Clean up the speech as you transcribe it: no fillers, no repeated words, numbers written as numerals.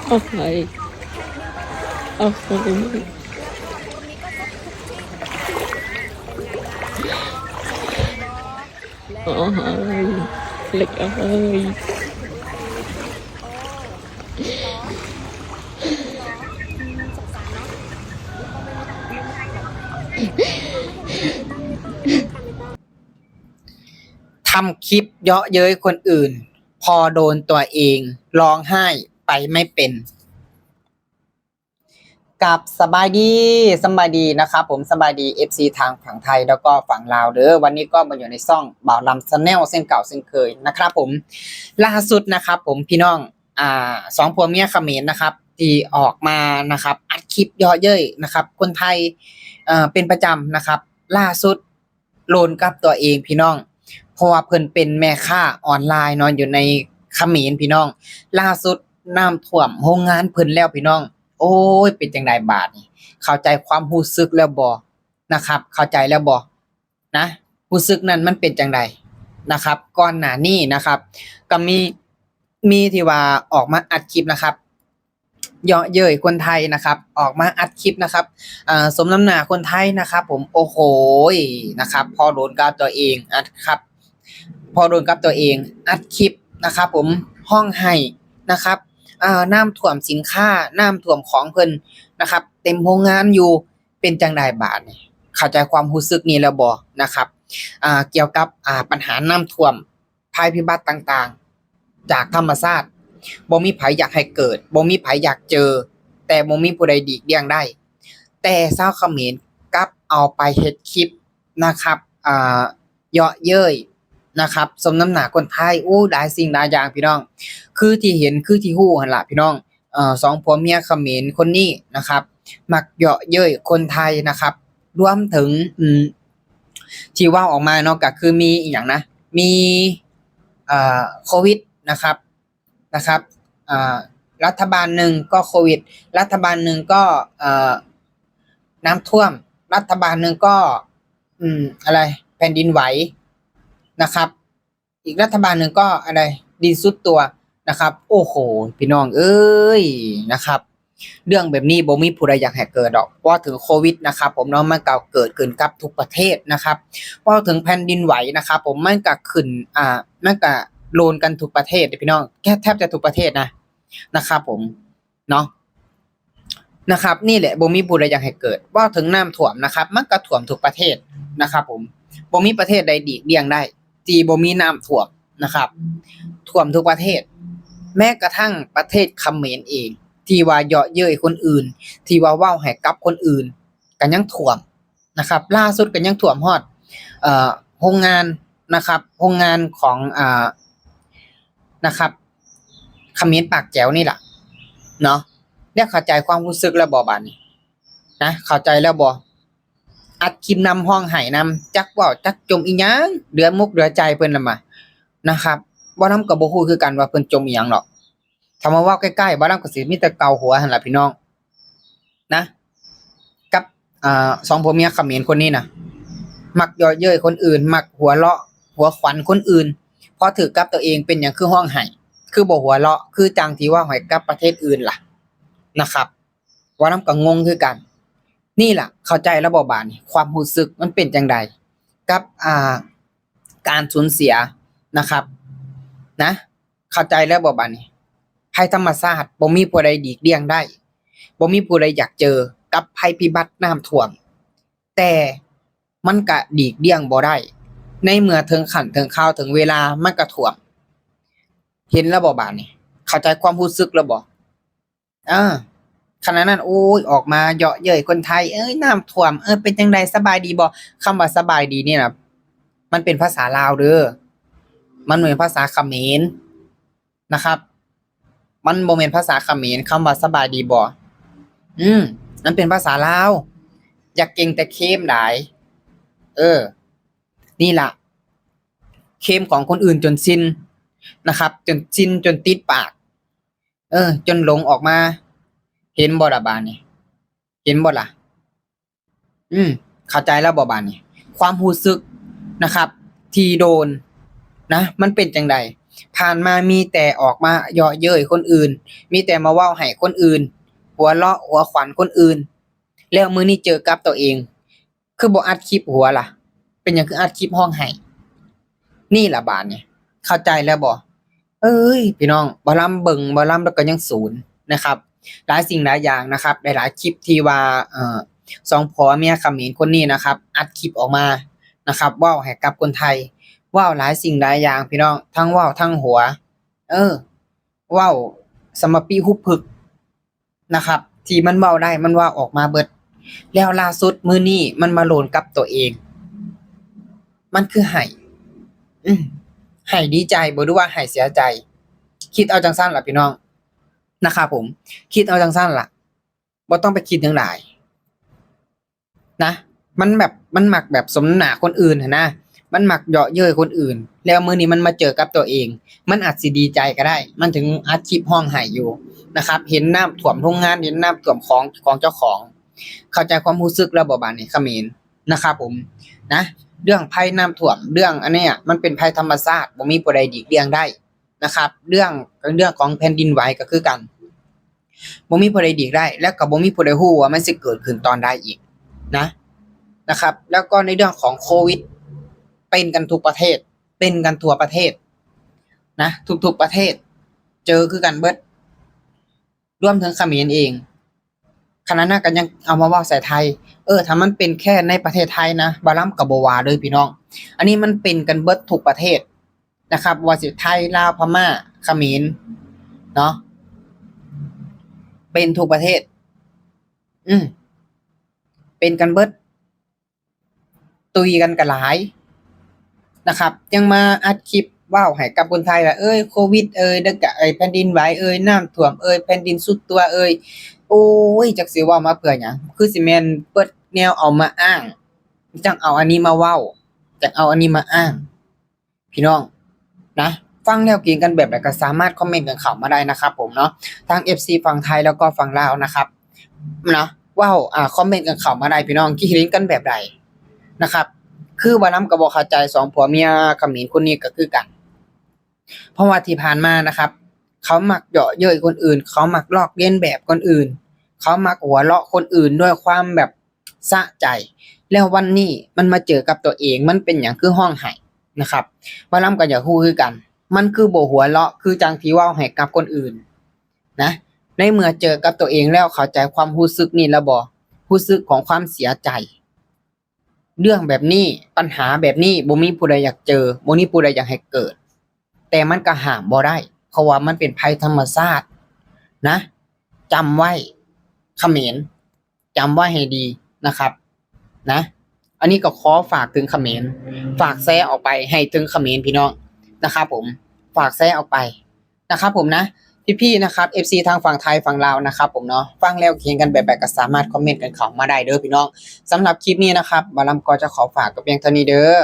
เอาไปเอาไปเอาไปเล็กเอาไปทำคลิปเยาะเย้ยคนอื่นพอโดนตัวเองร้องไห้ไปไม่เป็นกับสบายดีนะครับผมสบายดี FC ทางฝั่งไทยแล้วก็ฝั่งลาวเด้อวันนี้ก็มาอยู่ในช่องบ่าวลำ Channel เส้นเก่าเส้นเคยนะครับผมล่าสุดนะครับผมพี่น้องสองผัวเมียเขมรนะครับที่ออกมานะครับอัดคลิปเยาะเย้ยนะครับคนไทยเป็นประจำนะครับล่าสุดโลนกับตัวเองพี่น้องเพราะว่าเพิ่นเป็นแม่ค้าออนไลน์นอนอยู่ในเขมรพี่น้องล่าสุดน้ำท่วมโรงงานเพิ่นแล้วพี่น้องโอ้ยเป็นจังไดบาดนี่เข้าใจความรู้สึกแล้วบ่นะครับเข้าใจแล้วบ่นะรู้สึกนั้นมันเป็นจังไดนะครับก่อนหน้านี้นะครับก็มีที่ว่าออกมาอัดคลิปนะครับเยาะเย้ยคนไทยนะครับออกมาอัดคลิปนะครับสมน้ำหน้าคนไทยนะครับผมโอ้โหนะครับพอโดนกับตัวเองอัดครับพอโดนกับตัวเองอัดคลิปนะครับผมห้องให้นะครับน้ำท่วมสินค้าน้ำท่วมของเพิ่นนะครับเต็มโรงงานอยู่เป็นจังไดบาดนี่เข้าใจความรู้สึกนี้แล้วบ่นะครับเกี่ยวกับปัญหาน้ำท่วมภัยพิบัติต่างๆจากธรรมชาติบ่มีไผอยากให้เกิดบ่มีไผอยากเจอแต่บ่มีผู้ใดดีกเลี่ยงได้แต่ชาวเขมรกลับเอาไปเฮ็ดคลิปนะครับเยาะเย้ยนะครับสมน้ำหน้าคนไทยอู้หลายสิ่งหลายอย่างพี่น้องคือที่เห็นคือที่ฮู้หั่นล่ะพี่น้องสองผัวเมียเขมรคนนี้นะครับมักเยาะเย้ยคนไทยนะครับรวมถึงที่ว่าออกมาเนาะก็คือมีอีหยังนะมีโควิดนะครับรัฐบาลหนึ่งก็โควิดรัฐบาลหนึ่งก็น้ำท่วมรัฐบาลหนึ่งก็อะไรแผ่นดินไหวนะครับอีกรัฐบาลหนึ่งก็อะไรดินทรุดตัวนะครับโอ้โหพี่น้องเอ้ยนะครับเรื่องแบบนี้บ่มีผู้ใดอยากให้เกิดดอกว่าถึงโควิดนะครับผมเนาะมันก็เกิดขึ้นกับทุกประเทศนะครับว่าถึงแผ่นดินไหวนะครับผมมันก็ขึ้นมันก็โลนกันทุกประเทศพี่น้องแทบจะทุกประเทศนะครับผมเนาะนะครับนี่แหละบ่มีผู้ใดอยากให้เกิดว่าถึงน้ำท่วมนะครับมันก็ท่วมทุกประเทศนะครับผมบ่มีประเทศใดดีเลี่ยงได้ที่บ่มีน้ำท่วมนะครับท่วมทุกประเทศแม้กระทั่งประเทศเขมรเองที่ว่าเยาะเย้ยคนอื่นที่ว่าเว้าให้กับคนอื่นก็ยังท่วมนะครับล่าสุดก็ยังท่วมฮอดโรงงานนะครับโรงงานของนะครับเขมรปากแจ๋วนี่ล่ะเนาะแล้วเข้าใจความรู้สึกแล้วบ่บัดนี้นะเข้าใจแล้วบ่อัดคลิปนำห้องไห้นำจักเว้าจักจมอีหยังเดือมุกเดือใจเพิ่นล่ะมานะครับบ่นำก็บ่ฮู้คือกันว่าเพิ่นจมอีหยังหรอกถ้ามาเว้าใกล้ๆบ่นำก็สิมีแต่เกาหัวหั่นล่ะพี่น้องนะกับสองผัวเมียเขมรคนนี้น่ะมักเยาะเย้ยคนอื่นมักหัวเราะหัวขวัญคนอื่นพอถูกกับตัวเองเป็นหยังคือห้องไห้คือบ่หัวเราะคือจังที่ว่าให้กับประเทศอื่นล่ะนะครับว่านำก็งงคือกันนี่ล่ะเข้าใจแล้วบ่บาดนี้ความรู้สึกมันเป็นจังใดกับการสูญเสียนะครับนะเข้าใจแล้วบ่บาดนี้ภัยธรรมชาติบ่มีผู้ใดดีกเลี่ยงได้บ่มีผู้ใดอยากเจอกับภัยพิบัติน้ำท่วมแต่มันก็ดีกเลี่ยงบ่ได้ในเมื่อถึงขั้นถึงคราวถึงเวลามันก็ท่วมเห็นแล้วบ่บาดนี้เข้าใจความรู้สึกแล้วบ่ขณะนั้นโอ้ยออกมาเยาะเย้ยคนไทยเอ้ยน้ำท่วมเป็นจังไดสบายดีบ่คำว่าสบายดีนี่น่ะมันเป็นภาษาลาวเด้อมันบ่แม่นภาษาเขมรนะครับมันบ่แม่นภาษาเขมรคำว่าสบายดีบ่มันเป็นภาษาลาวอยากเก่งแต่เคมหลายนี่ล่ะเคมของคนอื่นจนชินนะครับจนชินจนติดปากจนหลงออกมาเห็นบ่ล่ะบาดนี้เห็นบ่ล่ะเข้าใจแล้วบ่บาดนี้ความรู้สึกนะครับที่โดนนะมันเป็นจังใด ผ่านมามีแต่ออกมาเยาะเย้ยคนอื่นมีแต่มาเว้าให้คนอื่นหัวเราะหัวขวัญคนอื่นแล้วมื้อนี้เจอกับตัวเองคือบ่อัดคลิปหัวล่ะเป็นหยังคืออัดคลิปร้องไห้นี่ล่ะบาดนี้เข้าใจแล้วบ่เอ้ยพี่น้องบ่ลำเบิ่งบ่ลำแล้วก็ยังศูนย์นะครับหลายสิ่งหลายอย่างนะครับหลายๆคลิปที่ว่าสองผัวเมียเขมรคนนี้นะครับอัดคลิปออกมานะครับเว้าให้กับคนไทยเว้าหลายสิ่งหลายอย่างพี่น้องทั้งเว้าทั้งหัวเว้าสมปีหุบผึกนะครับที่มันเว้าได้มันเว้าออกมาเบิดแล้วล่าสุดมื้อนี้มันมาโลนกับตัวเองมันคือไห้ไห้ดีใจบ่รู้ว่าไห้เสียใจคิดเอาจังซั่นล่ะพี่น้องนะครับผมคิดเอาจังซั่นล่ะบ่ต้องไปคิดจังหลายนะมันแบบมันมักแบบสมน้ำหน้าคนอื่นหั้นนะมันมักเยาะเย้ยคนอื่นแล้วมื้อนี้มันมาเจอกับตัวเองมันอาจสิดีใจก็ได้มันถึงอัดคลิปร้องไห้อยู่นะครับเห็นน้ำท่วมโรงงานเห็นน้ำท่วมของเจ้าของเข้าใจความรู้สึกแล้วบ่บาดนี้เขมรนะครับผมนะเรื่องภัยน้ำท่วมเรื่องอันเนี้ยมันเป็นภัยธรรมชาติบ่มีผู้ใดหลีกเลี่ยงได้นะครับเรื่องของแผ่นดินไหวก็คือกันบ่มีผู้ใดหลีกได้แล้วก็บ่มีผู้ใดฮู้ว่ามันสิเกิดขึ้นตอนใดอีกนะครับแล้วก็ในเรื่องของโควิดเป็นกันทุกประเทศเป็นกันทั่วประเทศนะทุกๆประเทศเจอคือกันเบิดรวมถึงเขมรเองขณะนั้นก็ยังเอามาเว้าใส่ไทยถ้ามันเป็นแค่ในประเทศไทยนะบ่ล้ำก็บ่ว่าเด้อพี่น้องอันนี้มันเป็นกันเบิดทุกประเทศนะครับว่าสิไทยลาวพม่าเขมรเนาะเป็นทุกประเทศเป็นกันเบิดตุยกันก็หลายนะครับยังมาอัดคลิปเว้าให้กับคนไทยว่าโควิดแล้วก็แผ่นดินไหวน้ำท่วมแผ่นดินสุดตัวโอ้ยจักสิเว้ามาเพื่อหยังคือสิแม่นเปิดแนวเอามาอ้างจังเอาอันนี้มาเว้าจังเอาอันนี้มาอ้างพี่น้องนะฟังแล้วกินกันแบบไหนก็สามารถคอมเมนต์กันเข้ามาได้นะครับผมเนาะทั้ง FC ฝั่งไทยแล้วก็ฝั่งลาวนะครับนะว้าวคอมเมนต์กันเข้ามาได้พี่น้องคิดเห็นกันแบบใดนะครับคือบ่นำก็บ่เข้าใจสองผัวเมียเขมรคนนี้ก็คือกันเพราะว่าที่ผ่านมานะครับเขามักเยาะเย้ยคนอื่นเขามักลอกเลียนแบบคนอื่นเขามักหัวเราะคนอื่นด้วยความแบบสะใจแล้ววันนี้มันมาเจอกับตัวเองมันเป็นหยังคือร้องไห้นะครับบ่นำก็อยากฮู้คือกันมันคือบ่หัวเราะคือจังที่เว้าให้กับคนอื่นนะในเมื่อเจอกับตัวเองแล้วเข้าใจความรู้สึกนี่แล้วบ่รู้สึกของความเสียใจเรื่องแบบนี้ปัญหาแบบนี้บ่มีผู้ใดอยากเจอบ่มีผู้ใดอยากให้เกิดแต่มันก็ห้ามบ่ได้เพราะว่ามันเป็นภัยธรรมชาตินะจำไว้เขมรจำไว้ให้ดีนะครับนะอันนี้ก็ขอฝากถึงเขมรฝากแชร์ออกไปให้ถึงเขมรพี่น้องนะครับผมฝากแชร์ออกไปนะครับผมนะพี่ๆนะครับ FC ทางฝั่งไทยฝั่งลาวนะครับผมเนาะฟังแล้วเขียนกันแบบก็สามารถคอมเมนต์กันเข้ามาได้เด้อพี่น้องสำหรับคลิปนี้นะครับบ่าวลำก็จะขอฝากกับเพียงเท่านี้เด้อ